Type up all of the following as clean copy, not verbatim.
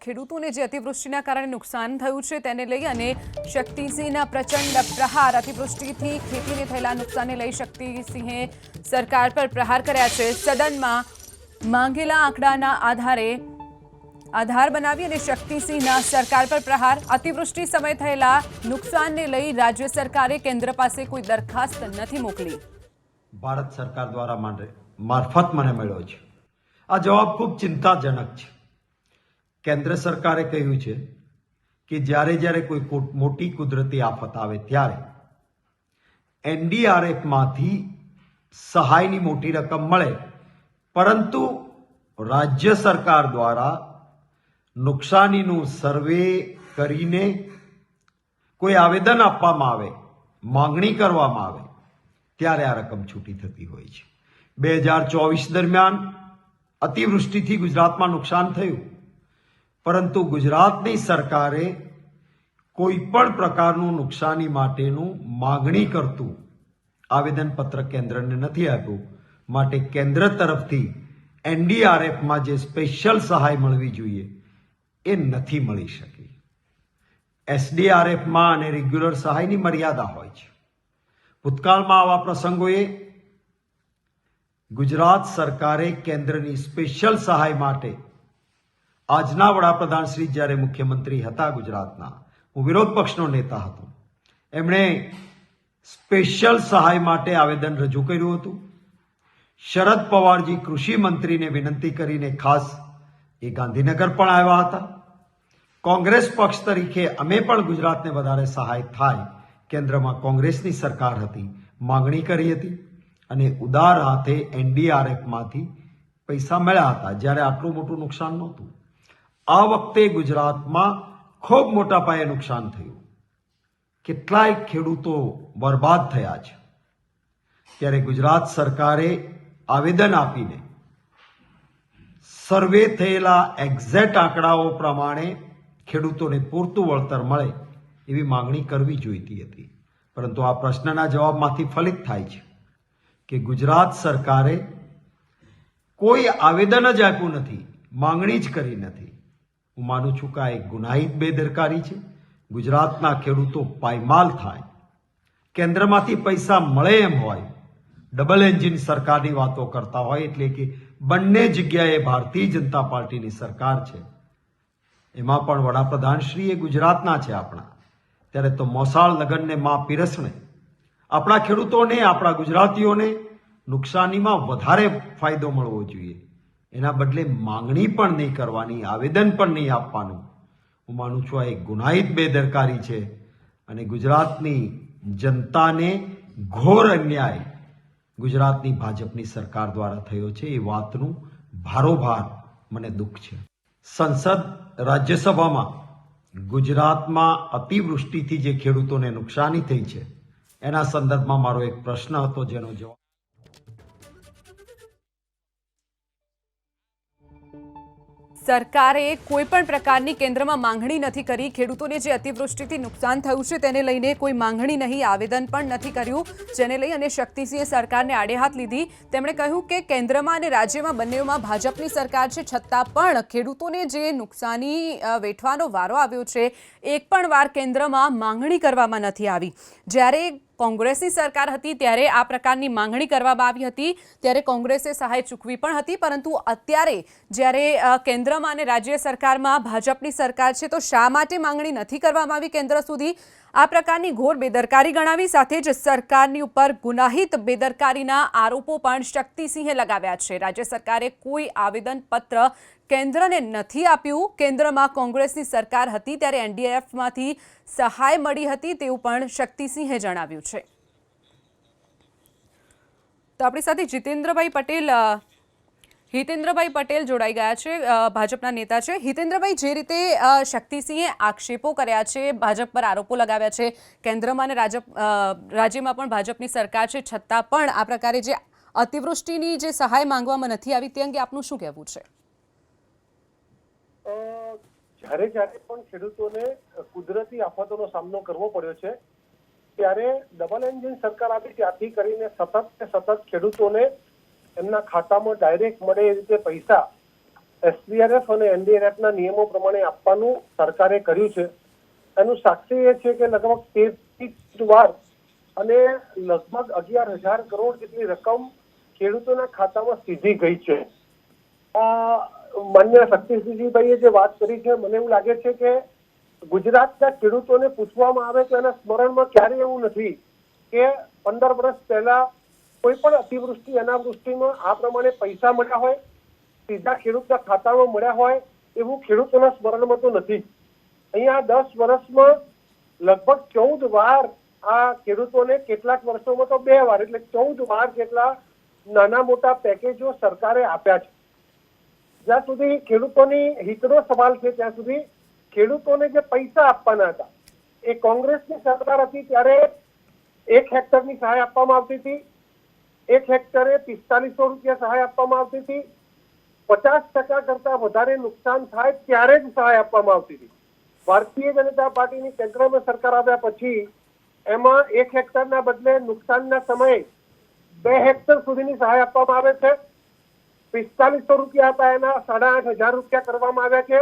ખેડૂતોને જે અતિવૃષ્ટિના કારણે નુકસાન થયું છે તેને લઈ અને શક્તિસિંહના પ્રચંડ પ્રહાર, અતિવૃષ્ટિથી ખેતીને થયેલા નુકસાનને લઈ શક્તિસિંહે સરકાર પર પ્રહાર કર્યા છે। સદનમાં માંગેલા આંકડાના આધાર બનાવી અને શક્તિસિંહના સરકાર પર પ્રહાર। અતિવૃષ્ટિ સમયે થયેલા નુકસાનને લઈ રાજ્ય સરકારે કેન્દ્ર પાસે કોઈ દરખાસ્ત નથી મોકલી। ભારત સરકાર દ્વારા મારફત મને મળ્યો છે। આ જવાબ ખૂબ ચિંતાજનક છે। કેન્દ્ર સરકારે કહ્યું છે કે જ્યારે કોઈ મોટી કુદરતી આફત આવે ત્યારે એનડીઆરએફમાંથી સહાયની મોટી રકમ મળે, પરંતુ રાજ્ય સરકાર દ્વારા નુકસાનીનું સર્વે કરીને કોઈ આવેદન આપવામાં આવે, માંગણી કરવામાં આવે ત્યારે આ રકમ છૂટી થતી હોય છે। 2024 દરમિયાન અતિવૃષ્ટિથી ગુજરાતમાં નુકસાન થયું, પરંતુ ગુજરાતની સરકારે કોઈ પણ પ્રકારનું નુકસાની માટેનું માંગણી કરતું આવેદનપત્ર કેન્દ્રને નથી આપ્યું। માટે કેન્દ્ર તરફથી એનડીઆરએફમાં જે સ્પેશિયલ સહાય મળવી જોઈએ એ નથી મળી શકી। એસડીઆરએફમાં અને રેગ્યુલર સહાયની મર્યાદા હોય છે। ભૂતકાળમાં આવા પ્રસંગોએ ગુજરાત સરકારે કેન્દ્રની સ્પેશિયલ સહાય માટે આજના વડાપ્રધાન શ્રી જ્યારે મુખ્યમંત્રી હતા ગુજરાતના, હું વિરોધ પક્ષનો નેતા હતો, એમણે સ્પેશિયલ સહાય માટે આવેદન રજૂ કર્યું હતું। શરદ પવારજી કૃષિ મંત્રીને વિનંતી કરીને ખાસ એ ગાંધીનગર પણ આવ્યા હતા। કોંગ્રેસ પક્ષ તરીકે અમે પણ ગુજરાતને વધારે સહાય થાય, કેન્દ્રમાં કોંગ્રેસની સરકાર હતી, માંગણી કરી હતી અને ઉદાર હાથે એનડીઆરએફમાંથી પૈસા મળ્યા હતા જ્યારે આટલું મોટું નુકસાન નહોતું। આ વખતે ગુજરાતમાં ખૂબ મોટા પાયે નુકસાન થયું, કેટલાય ખેડૂતો બરબાદ થયા છે। ત્યારે ગુજરાત સરકારે આવેદન આપીને સર્વે થયેલા એક્ઝેક્ટ આંકડાઓ પ્રમાણે ખેડૂતોને પૂરતું વળતર મળે એવી માંગણી કરવી જોઈતી હતી, પરંતુ આ પ્રશ્નના જવાબમાંથી ફલિત થાય છે કે ગુજરાત સરકારે કોઈ આવેદન જ આપ્યું નથી, માંગણી જ કરી નથી। હું માનું છું કે આ એક ગુનાહિત બેદરકારી છે। ગુજરાતના ખેડૂતો પાયમાલ થાય, કેન્દ્રમાંથી પૈસા મળે એમ હોય, ડબલ એન્જિન સરકારની વાતો કરતા હોય, એટલે કે બંને જગ્યાએ ભારતીય જનતા પાર્ટીની સરકાર છે, એમાં પણ વડાપ્રધાન શ્રી એ ગુજરાતના છે આપણા, ત્યારે તો મોસાળ લગનને માં પીરસણે આપણા ખેડૂતોને, આપણા ગુજરાતીઓને નુકસાનીમાં વધારે ફાયદો મળવો જોઈએ। એના બદલે માંગણી પણ નહીં કરવાની, આવેદન પણ નહીં આપવાનું, હું માનું છું આ એક ગુનાહિત બેદરકારી છે અને ગુજરાતની જનતાને ઘોર અન્યાય ગુજરાતની ભાજપની સરકાર દ્વારા થયો છે એ વાતનું ભારોભાર મને દુઃખ છે। સંસદ રાજ્યસભામાં ગુજરાતમાં અતિવૃષ્ટિથી જે ખેડૂતોને નુકસાની થઈ છે એના સંદર્ભમાં મારો એક પ્રશ્ન હતો, જેનો જવાબ સરકારે કોઈ પણ પ્રકારની કેન્દ્રમાં માંગણી નથી કરી। ખેડૂતોને જે અતિવૃષ્ટિથી નુકસાન થયું છે તેને લઈને કોઈ માંગણી નહીં, આવેદન પણ નથી કર્યું, જેને લઈ અને શક્તિસિંહે સરકારને આડે હાથ લીધી। તેમણે કહ્યું કે કેન્દ્રમાં અને રાજ્યમાં બંનેમાં ભાજપની સરકાર છે, છતાં પણ ખેડૂતોને જે નુકસાની વેઠવાનો વારો આવ્યો છે, એક પણ વાર કેન્દ્રમાં માંગણી કરવામાં નથી આવી। જ્યારે કોંગ્રેસની સરકાર હતી ત્યારે આ પ્રકારની માંગણી કરવામાં આવી હતી, ત્યારે કોંગ્રેસે સહાય ચૂકવી પણ હતી, પરંતુ અત્યારે જ્યારે કેન્દ્રમાં અને રાજ્ય સરકારમાં ભાજપની સરકાર છે તો શા માટે માંગણી નથી કરવામાં આવી કેન્દ્ર સુધી? આ પ્રકારની ઘોર બેદરકારી ગણાવી, સાથે જ સરકારની ઉપર ગુનાહિત બેદરકારીના આરોપો પણ શક્તિસિંહે લગાવ્યા છે। રાજ્ય સરકારે કોઈ આવેદનપત્ર કેન્દ્રને નથી આપ્યું। કેન્દ્રમાં કોંગ્રેસની સરકાર હતી ત્યારે એનડીઆરએફમાંથી સહાય મળી હતી તેવું પણ શક્તિસિંહે જણાવ્યું છે। તો આપણી સાથે હિતેન્દ્રભાઈ પટેલ જોડાઈ ગયા છે, ભાજપના નેતા છે। હિતેન્દ્રભાઈ, જે રીતે શક્તિસિંહે આક્ષેપો કર્યા છે, ભાજપ પર આરોપો લગાવ્યા છે, કેન્દ્રમાં અને રાજ્યમાં પણ ભાજપની સરકાર છે, છતાં પણ આ પ્રકારે જે અતિવૃષ્ટિની જે સહાય માંગવામાં નથી આવી તે અંગે આપનું શું કહેવું છે? જ્યારે પણ ખેડૂતોને કુદરતી આફતોનો સામનો કરવો પડ્યો છે ત્યારે ડબલ એન્જિન સરકાર આવી ત્યારથી કરીને સતત ખેડૂતોને એમના ખાતામાં ડાયરેક્ટ મળે એ રીતે પૈસા SDRF અને NDRF ના નિયમો પ્રમાણે આપવાનું સરકારે કર્યું છે. એનું સાક્ષી એ છે કે લગભગ 13 વાર અને લગભગ 11,000 કરોડ જેટલી રકમ ખેડૂતોના ખાતામાં સીધી ગઈ છે. માન્ય શક્તિસિંહજીભાઈએ જે વાત કરી છે, મને એવું લાગે છે કે ગુજરાતના ખેડૂતોને પૂછવામાં આવે તો એના સ્મરણમાં ક્યારેય એવું નથી કે 15 વર્ષ પહેલા કોઈ પણ અતિવૃષ્ટિ અનાવૃષ્ટિમાં આ પ્રમાણે પૈસા મળ્યા હોય, સીધા ખેડૂતના ખાતામાં મળ્યા હોય, એવું ખેડૂતોના સ્મરણમાં તો નથી. અહીંયા 10 વર્ષમાં લગભગ 14 વાર આ ખેડૂતોને, કેટલાક વર્ષોમાં તો 2 વાર, એટલે 14 વાર જેટલા નાના મોટા પેકેજો સરકારે આપ્યા છે. જ્યાં સુધી ખેડૂતોની હિતનો સવાલ છે ત્યાં સુધી ખેડૂતોને જે પૈસા આપવાના હતા એ કોંગ્રેસની સરકાર હતી ત્યારે 1 હેક્ટરની સહાય આપવામાં આવતી હતી. 1 હેક્ટરે 4500 રૂપિયા સહાય આપવામાં આવતી હતી. 50% કરતા વધારે નુકસાન થાય ત્યારે જ સહાય આપવામાં આવતી હતી. ભારતીય જનતા પાર્ટીની કેન્દ્રમાં સરકાર આવ્યા પછી એમાં 1 હેક્ટરના બદલે નુકસાનના સમયે 2 હેક્ટર સુધીની સહાય આપવામાં આવે છે. 4500 રૂપિયા હતા એના 8,500 રૂપિયા કરવામાં આવ્યા છે.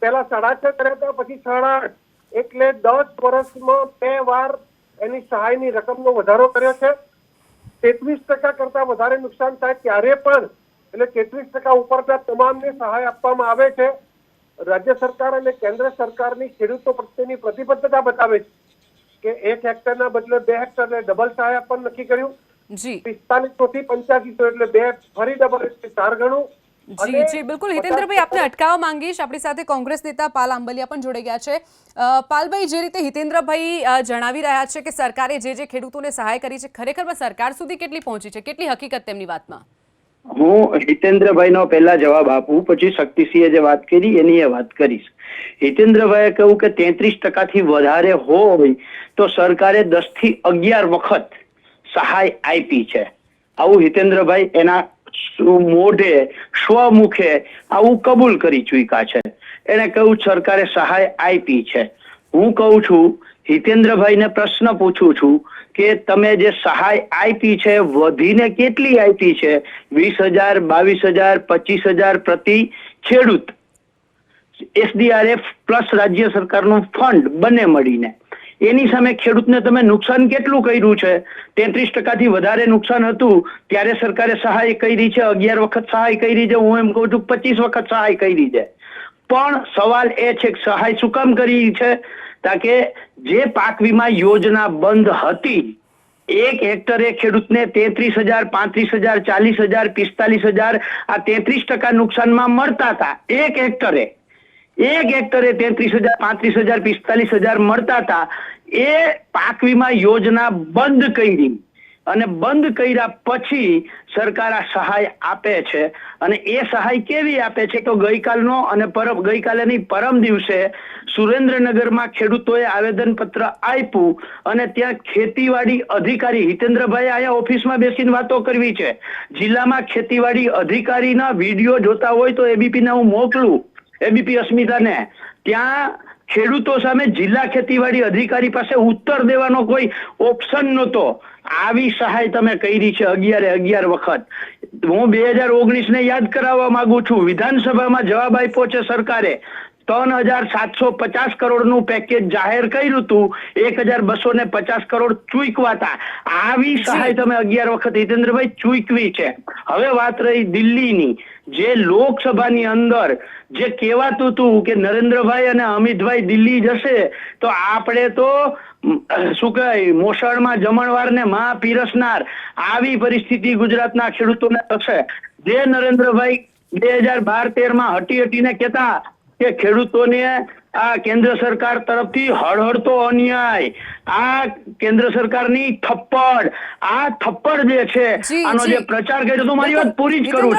પહેલા 6.5 કર્યા હતા, પછી 8.5, એટલે 10 વર્ષમાં 2 વાર એની સહાયની રકમનો વધારો કર્યો છે. 33% કરતા વધારે નુકસાન થાય ત્યારે પણ, એટલે 33% ઉપરના તમામને સહાય આપવામાં આવે છે. રાજ્ય સરકાર અને કેન્દ્ર સરકારની ખેડૂતો પ્રત્યેની પ્રતિબદ્ધતા બતાવે છે કે 1 હેક્ટરના બદલે 2 હેક્ટરને ડબલ સહાય આપવાનું નક્કી કર્યું. જી 4500 થી 8500 એટલે 2 ફરી ડબલ, એટલે 4 ગણું. જી બિલકુલ. હિતેન્દ્રભાઈ, આપને અટકાવવા માંગીશ. આપણી સાથે કોંગ્રેસ નેતા પાલ આંબલિયા પણ જોડાઈ ગયા છે. પાલભાઈ, જે રીતે હિતેન્દ્રભાઈ જણાવી રહ્યા છે કે સરકારે જે ખેડૂતોને સહાય કરી છે, ખરેખરમાં સરકાર સુધી કેટલી પહોંચી છે, કેટલી હકીકત તેમની વાતમાં? હું હિતેન્દ્રભાઈનો પહેલા જવાબ આપું, પછી શક્તિસિંહે જે વાત કરી એની એ વાત કરીશ. હિતેન્દ્રભાઈએ કહ્યું કે 33%થી વધારે હોય તો સરકારે 10 થી 11 વખત સહાય આપી છે. આવું હિતેન્દ્રભાઈ એના મોઢે સ્વમુખે આવું કબૂલ કરી ચૂક્યા છે. એને કહ્યું સરકારે સહાય આપી છે. હું કહું છું, હિતેન્દ્રભાઈને પ્રશ્ન પૂછું છું કે તમે જે સહાય આપી છે વધીને કેટલી આપી છે? 20,000, 22,000, 25,000 પ્રતિ ખેડૂત, SDRF પ્લસ રાજ્ય સરકારનું ફંડ બંને મળીને. એની સામે ખેડૂતને તમે નુકસાન કેટલું કર્યું છે? 33%થી વધારે નુકસાન હતું ત્યારે સરકારે સહાય કરી છે, 11 વખત સહાય કરી છે. હું એમ કહું છું 25 વખત સહાય કરી છે. પણ સવાલ એ છે કે સહાય શું કામ કરી છે? તાકે જે પાક વીમા યોજના બંધ હતી, 1 હેક્ટરે ખેડૂતને 33,000, 35,000, 40,000, 45,000 આ 33% નુકસાનમાં મળતા હતા. 1 હેક્ટરે 33,000, 35,000, 45,000 મળતા હતા. એ પાક વીમા યોજના બંધ કરી અને બંધ કર્યા પછી સરકાર આ સહાય આપે છે. અને એ સહાય કેવી આપે છે તો ગઈકાલનો અને ગઈકાલેની પરમ દિવસે સુરેન્દ્રનગરમાં ખેડૂતોએ આવેદન પત્ર આપ્યું અને ત્યાં ખેતીવાડી અધિકારી, હિતેન્દ્રભાઈ અહીંયા ઓફિસમાં બેસીને વાતો કરવી છે, જિલ્લામાં ખેતીવાડી અધિકારીના વિડીયો જોતા હોય તો એબીપીને હું મોકલું, એબીપી અસ્મિતાને. ત્યાં ખેડૂતો સામે જિલ્લા ખેતીવાડી અધિકારી પાસે ઉત્તર દેવાનો કોઈ ઓપ્શન નહોતો. આવી સહાય તમે કરી છે 11 વખત. હું 2019 યાદ કરાવવા માંગુ છું. વિધાનસભામાં જવાબ આપ્યો છે સરકારે. 3,750 કરોડનું પેકેજ જાહેર કર્યું હતું, 1,250 કરોડ ચૂકવાતા. આવી સહાય તમે 11 વખત હિતેન્દ્રભાઈ ચૂકવી છે. હવે વાત રહી દિલ્હીની. જે લોકસભાની અંદર જે કહેવાતું હતું કે નરેન્દ્રભાઈ અને અમિતભાઈ દિલ્હી જશે તો આપણે તો શું કહેવાય, મોસળમાં જમણવાર ને માં પીરસનાર, આવી પરિસ્થિતિ ગુજરાતના ખેડૂતોને થશે. જે નરેન્દ્રભાઈ 2012-13માં હટીને કહેતા કે ખેડૂતોને આ કેન્દ્ર સરકાર તરફથી હળહળતો અન્યાય, આ કેન્દ્ર સરકારની થપ્પડ, આ થપ્પડ જે છે આનો જે પ્રચાર કર્યો તો, મારી વાત પૂરી જ કરું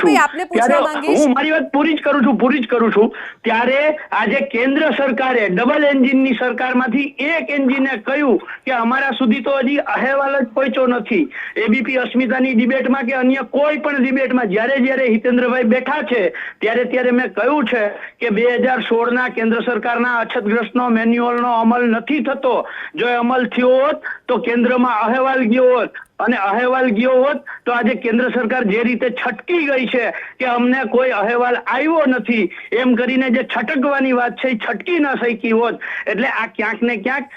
છું, પૂરી જ કરું છું. ત્યારે આજે કેન્દ્ર સરકારે ડબલ એન્જિનની સરકારમાંથી એક એન્જિને કહ્યું કે અમારા સુધી તો હજી અહેવાલ જ પહોંચ્યો નથી. એબીપી અસ્મિતાની ડિબેટમાં કે અન્ય કોઈ પણ ડિબેટમાં જ્યારે હિતેન્દ્રભાઈ બેઠા છે ત્યારે મેં કહ્યું છે કે 2016ના કેન્દ્ર સરકાર સહાયતાના અછતગ્રસ્તનો મેન્યુઅલનો અમલ નથી થતો. જો એ અમલ થયો હોત તો કેન્દ્રમાં અહેવાલ ગયો હોત, અને અહેવાલ ગયો હોત તો આજે કેન્દ્ર સરકાર જે રીતે છટકી ગઈ છે કે અમને કોઈ અહેવાલ આવ્યો નથી એમ કરીને જે છટકવાની વાત છે એ છટકી ન શકી હોત. એટલે આ ક્યાંક ને ક્યાંક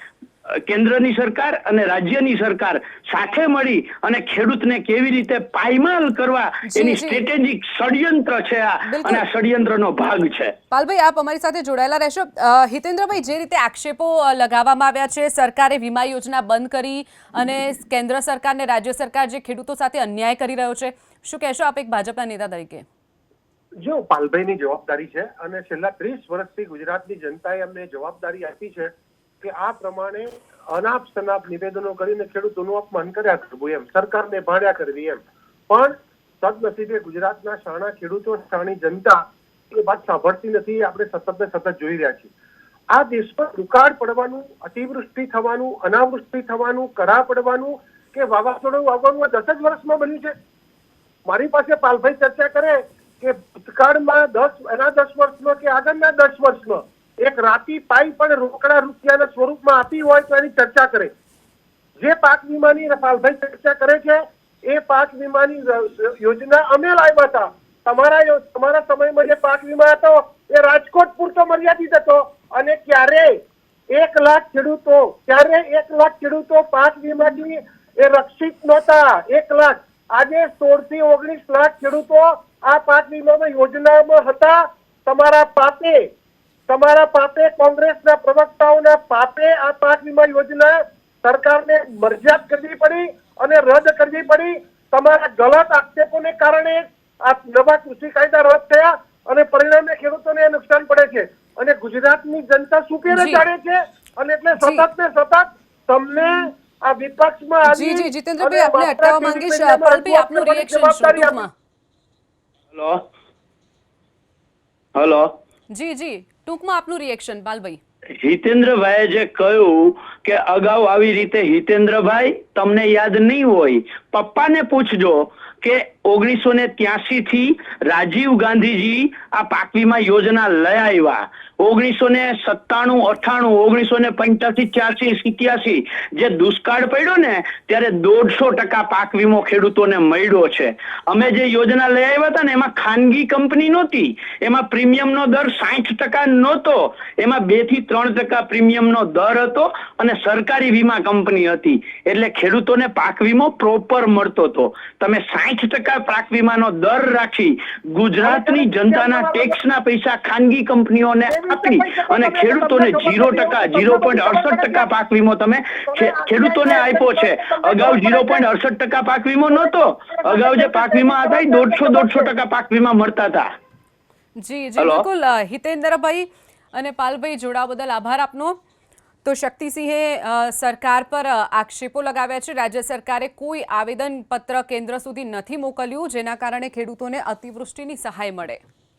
કેન્દ્રની સરકાર અને રાજ્યની સરકાર સાથે મળી અને ખેડૂતને કેવી રીતે પાયમાલ કરવા એની સ્ટ્રેટેજિક ષડયંત્ર છે આ, અને આ ષડયંત્રનો ભાગ છે. પાલભાઈ, આપ અમારી સાથે જોડાયેલા રહેશો. હિતેન્દ્રભાઈ, જે રીતે આક્ષેપો લગાવવામાં આવ્યા છે, સરકારે વીમા યોજના બંધ કરી અને કેન્દ્ર સરકાર ને રાજ્ય સરકાર જે ખેડૂતો સાથે અન્યાય કરી રહ્યો છે, શું કહેશો આપ એક ભાજપના નેતા તરીકે? જો પાલભાઈની જવાબદારી છે અને છેલ્લા 30 વર્ષથી ગુજરાતની જનતાએ અમને જવાબદારી આપી છે કે આ પ્રમાણે અનાપ શનાપ નિવેદનો કરીને ખેડૂતોનું અપમાન કર્યા કરવું, એમ સરકારને ભાડ્યા કરવી એમ. પણ સદનસીબે ગુજરાતના શાણા ખેડૂતો, શાણી જનતા એ વાત સાંભળતી નથી. આપણે સતત ને સતત જોઈ રહ્યા છીએ. આ દેશમાં દુકાળ પડવાનું, અતિવૃષ્ટિ થવાનું, અનાવૃષ્ટિ થવાનું, કરા પડવાનું કે વાવાઝોડું આવવાનું આ 10 જ વર્ષમાં બન્યું છે. મારી પાસે પાલભાઈ ચર્ચા કરે કે ભૂતકાળમાં 10 વર્ષમાં કે આગળના 10 વર્ષમાં એક રાતી પાઈ પણ રોકડા રૂપિયાના સ્વરૂપમાં આપી હોય તો એની ચર્ચા કરે. જે પાક વીમાની પાલભાઈ ચર્ચા કરે છે એ પાક વીમાની યોજના અમે લાવ્યા હતા. તમારા સમયમાં જે પાક વીમા હતો એ રાજકોટ પૂરતો મર્યાદિત હતો અને ક્યારે 1 લાખ ખેડૂતો પાક વીમાથી એ રક્ષિત નહોતા. 1 લાખ. આજે 16 થી 19 લાખ ખેડૂતો આ પાક વીમામાં યોજનામાં હતા. તમારા પાપે કોંગ્રેસના પ્રવક્તાઓના પાપે આ પાક વીમા યોજના સરકારને મરજિયાત કરવી પડી અને રદ કરવી પડી. તમારા ગલત આક્ષેપોને કારણે આ નવા કૃષિ કાયદા રદ થયા અને પરિણામે ખેડૂતોને નુકસાન પડે છે. અને ગુજરાતની જનતા સુકેરે જાણે છે. અને એટલે સતત ને સતત તમને આ વિપક્ષમાં આવી જીતેન્દ્રભાઈ, આપને અટકાવવા માંગીશ. પાલભાઈ, આપનું રિએક્શન શું ટૂંકમાં? હેલો. જી, ટૂંકમાં આપનું રિએક્શન પાલભાઈ. હિતેન્દ્રભાઈએ જે કહ્યું કે અગાઉ આવી રીતે, હિતેન્દ્રભાઈ તમને યાદ નહીં હોય, પપ્પાને પૂછજો કે 1983 થી રાજીવ ગાંધીજી આ પાક વીમા યોજના લઈ આવ્યા. 1997, 98, 1985, 86, 87 જે દુષ્કાળ પડ્યો ને ત્યારે 150% પાક વીમો ખેડૂતોને મળ્યો છે. અમે જે યોજના લઈ આવ્યા હતા ને એમાં ખાનગી કંપની નહોતી, એમાં પ્રીમિયમનો દર 60% નહોતો, એમાં 2 થી 3% પ્રીમિયમનો દર હતો અને સરકારી વીમા કંપની હતી. એટલે ખેડૂતોને પાક વીમો પ્રોપર મળતો હતો. તમે 60% પાક વીમાનો દર રાખી ગુજરાતની જનતાના ટેક્સના પૈસા ખાનગી કંપનીઓને આપી અને ખેડૂતોને 0%, 0.68% પાક વીમો તમે ખેડૂતોને આપ્યો છે. અગાઉ 0.68% પાક વીમો નહોતો. અગાઉ જે પાક વીમા હતા એ 150% પાક વીમા મળતા હતા. જી, બિલકુલ. હિતેન્દ્રભાઈ અને પાલભાઈ, જોડાવા બદલ આભાર આપનો. તો શક્તિસિંહે સરકાર પર આક્ષેપો લગાવ્યા છે. રાજ્ય સરકારે કોઈ આવેદન પત્ર કેન્દ્ર સુધી નથી મોકલ્યું, જેના કારણે ખેડૂતોને અતિવૃષ્ટિની સહાય મળે.